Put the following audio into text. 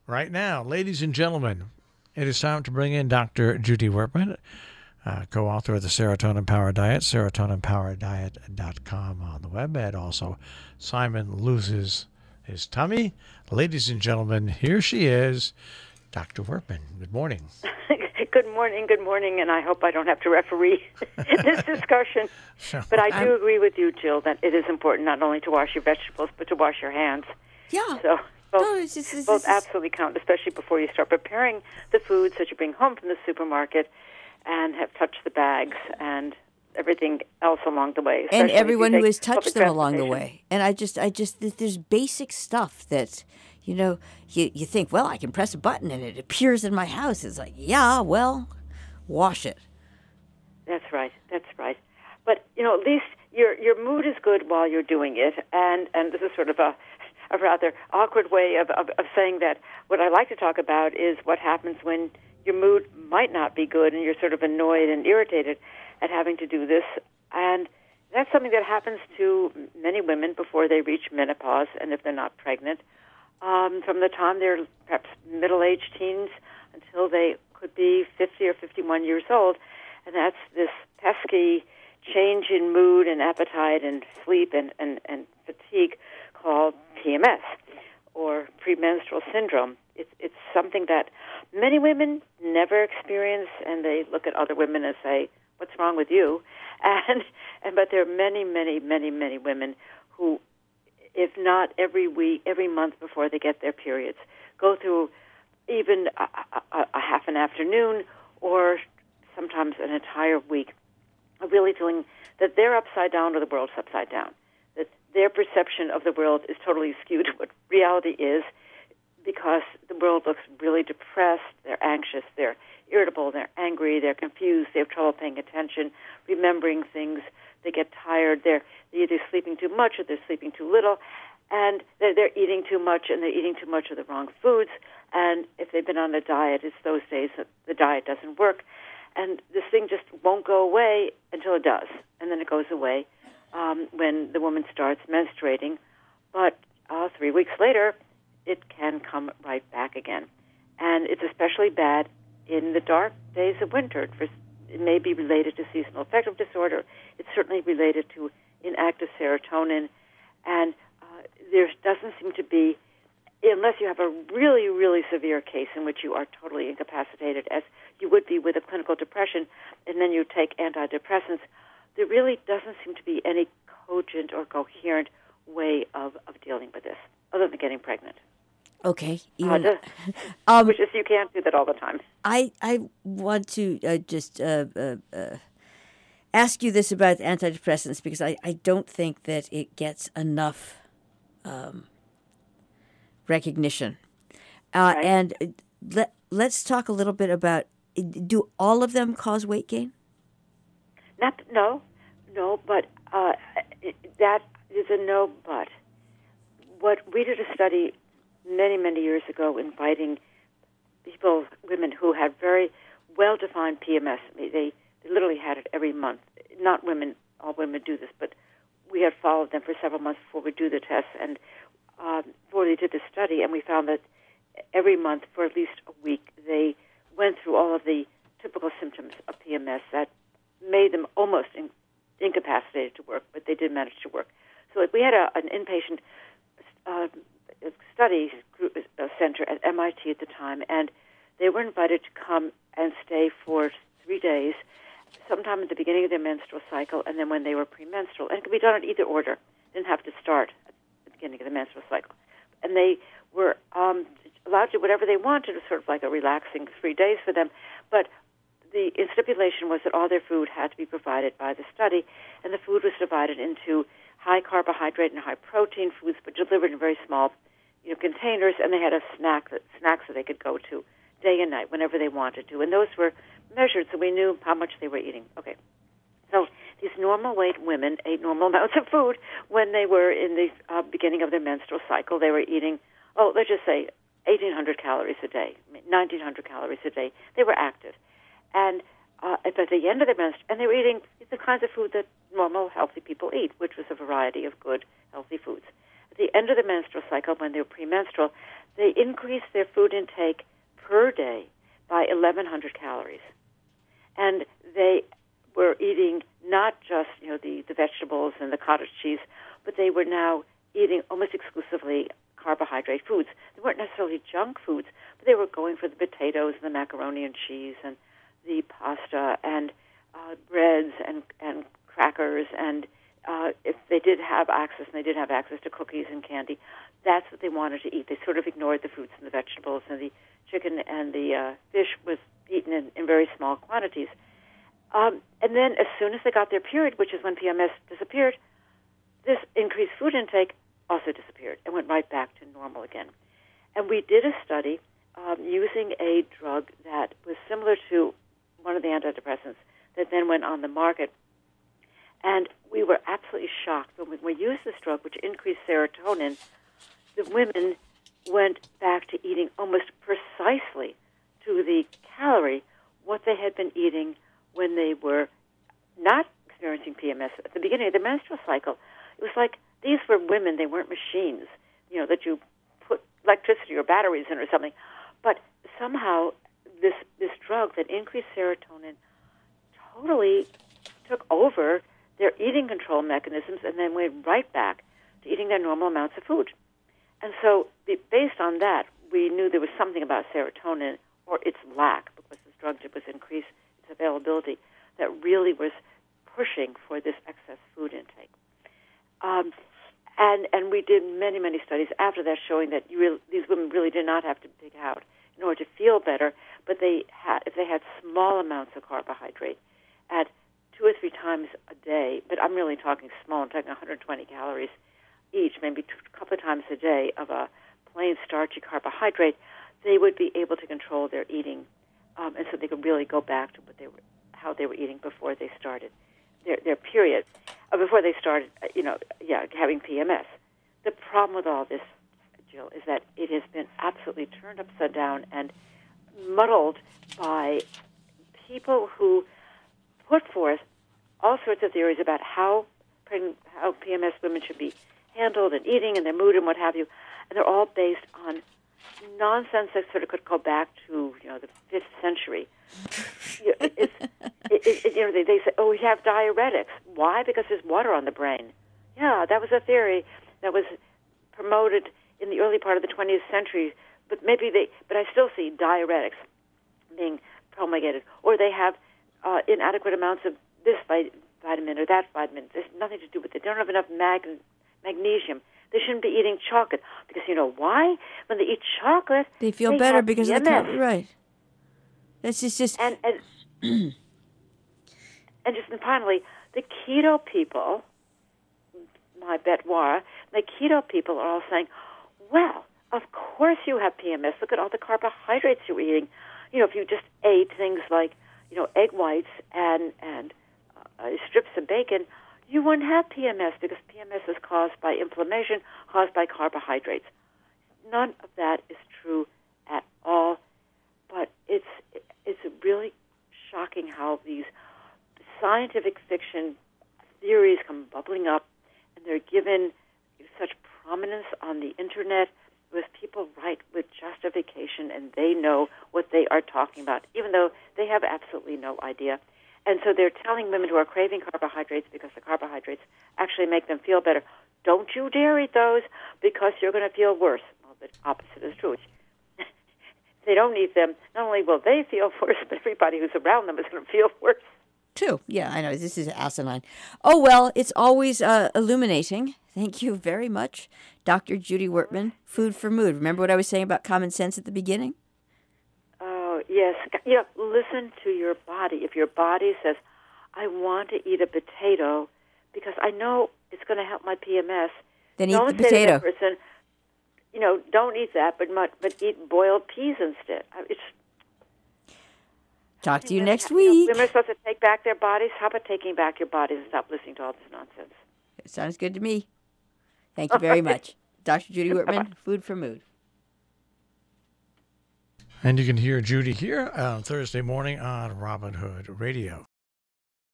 Right now, ladies and gentlemen, it is time to bring in Dr. Judy Wurtman, co-author of the Serotonin Power Diet, serotonin.Diet.com on the web, and also Simon Loses His Tummy. Ladies and gentlemen, here she is, Dr. Wurtman. Good morning. Good morning, and I hope I don't have to referee this discussion. But I do agree with you, Jill, that it is important not only to wash your vegetables, but to wash your hands. Yeah. So both, No, both absolutely count, especially before you start preparing the foods that you bring home from the supermarket and have touched the bags and everything else along the way. And everyone who has touched them along the way. And I just, there's basic stuff that, you think, well, I can press a button and it appears in my house. It's like, yeah, well, wash it. That's right. But, at least your mood is good while you're doing it. And this is sort of a rather awkward way of saying that. What I like to talk about is what happens when your mood might not be good and you're sort of annoyed and irritated at having to do this. And that's something that happens to many women before they reach menopause, and if they're not pregnant, from the time they're perhaps middle-aged teens until they could be 50 or 51 years old. And that's this pesky change in mood and appetite and sleep and fatigue called PMS, or premenstrual syndrome. It's something that many women never experience, and they look at other women and say, "What's wrong with you?" But there are many women who, if not every week, every month before they get their periods, go through even a half an afternoon or sometimes an entire week of really feeling that they're upside down or the world's upside down, that their perception of the world is totally skewed to what reality is, because the world looks really depressed, they're anxious, they're irritable, they're angry, they're confused, they have trouble paying attention, remembering things, they get tired, they're either sleeping too much or they're sleeping too little, and they're eating too much, and they're eating too much of the wrong foods, and if they've been on a diet, it's those days that the diet doesn't work, and this thing just won't go away until it does, and then it goes away when the woman starts menstruating, but 3 weeks later, it can come right back again. And it's especially bad in the dark days of winter. It may be related to seasonal affective disorder. It's certainly related to inactive serotonin. And there doesn't seem to be, unless you have a really, really severe case in which you are totally incapacitated, as you would be with a clinical depression, and then you take antidepressants, there really doesn't seem to be any cogent or coherent way of dealing with this, other than getting pregnant. Okay. Which is, you can't do that all the time. I want to just ask you this about antidepressants, because I don't think that it gets enough recognition. Right. And let's talk a little bit about, do all of them cause weight gain? No, but that is a no, but. What we did a study many years ago inviting women who had very well-defined PMS. They literally had it every month. Not women, all women do this, but we had followed them for several months before we do the test, and before they did the study, and we found that every month for at least a week, they went through all of the typical symptoms of PMS that made them almost incapacitated to work, but they did manage to work. So we had an inpatient study center at MIT at the time, and they were invited to come and stay for 3 days, sometime at the beginning of their menstrual cycle, and then when they were premenstrual. And it could be done in either order. They didn't have to start at the beginning of the menstrual cycle. And they were allowed to do whatever they wanted. It was sort of like a relaxing 3 days for them. But the stipulation was that all their food had to be provided by the study, and the food was divided into high carbohydrate and high protein foods, but delivered in very small, containers, and they had snacks that they could go to day and night whenever they wanted to, and those were measured, so we knew how much they were eating. Okay, so these normal weight women ate normal amounts of food when they were in the beginning of their menstrual cycle. They were eating, let's just say 1,800 calories a day, 1,900 calories a day. They were active, and at the end of their menstrual, and they were eating the kinds of food that normal, healthy people eat, which was a variety of good, healthy foods. At the end of the menstrual cycle, when they were premenstrual, they increased their food intake per day by 1,100 calories. And they were eating not just, the vegetables and the cottage cheese, but they were now eating almost exclusively carbohydrate foods. They weren't necessarily junk foods, but they were going for the potatoes and the macaroni and cheese and the pasta and breads and crackers. And if they did have access, and they did have access to cookies and candy, that's what they wanted to eat. They sort of ignored the fruits and the vegetables, and the chicken and the fish was eaten in very small quantities. And then as soon as they got their period, which is when PMS disappeared, this increased food intake also disappeared and went right back to normal again. And we did a study using a drug that was similar to one of the antidepressants that then went on the market. And we were absolutely shocked when we used this drug, which increased serotonin. The women went back to eating almost precisely to the calorie what they had been eating when they were not experiencing PMS at the beginning of the menstrual cycle. It was like these were women; they weren't machines, that you put electricity or batteries in or something. But somehow this drug that increased serotonin totally took over their eating control mechanisms and then went right back to eating their normal amounts of food. And so based on that, we knew there was something about serotonin or its lack, because this drug was increased its availability, that really was pushing for this excess food intake. And we did many, many studies after that showing that these women really did not have to dig out in order to feel better, but if they had small amounts of carbohydrate at 2 or 3 times a day, but I'm really talking small, I'm talking 120 calories each, maybe a couple of times a day of a plain starchy carbohydrate, they would be able to control their eating, and so they could really go back to how they were eating before they started their period, before they started, having PMS. The problem with all this, Jill, is that it has been absolutely turned upside down and muddled by people who put forth all sorts of theories about how PMS women should be handled and eating and their mood and what have you, and they're all based on nonsense that sort of could go back to the 5th century. They say, we have diuretics. Why? Because there's water on the brain. Yeah, that was a theory that was promoted in the early part of the 20th century, but I still see diuretics being promulgated, or they have inadequate amounts of this vitamin or that vitamin. There's nothing to do with it. They don't have enough magnesium. They shouldn't be eating chocolate because why? When they eat chocolate, they feel better because of the calorie. Right. That's just and finally, the keto people, my betoir, the keto people are all saying, well, of course you have PMS. Look at all the carbohydrates you're eating. If you just ate things like, egg whites and strips of bacon, you wouldn't have PMS because PMS is caused by inflammation, caused by carbohydrates. None of that is true at all, but it's really shocking how these scientific fiction theories come bubbling up, and they're given such prominence on the Internet with people write with justification, and they know what they are talking about, even though they have absolutely no idea. And so they're telling women who are craving carbohydrates because the carbohydrates actually make them feel better, don't you dare eat those because you're going to feel worse. Well, the opposite is true. If they don't eat them, not only will they feel worse, but everybody who's around them is going to feel worse. Too. Yeah, I know. This is asinine. Oh, well, it's always illuminating. Thank you very much. Dr. Judy Wurtman, Food for Mood. Remember what I was saying about common sense at the beginning? Oh, yes. Listen to your body. If your body says, I want to eat a potato because I know it's going to help my PMS, then eat the potato. To that person, don't eat that, but eat boiled peas instead. Talk to you next week. Women are supposed to take back their bodies. How about taking back your bodies and stop listening to all this nonsense? It sounds good to me. Thank you very much. Dr. Judy Wurtman, Food for Mood. And you can hear Judy here on Thursday morning on Robin Hood Radio.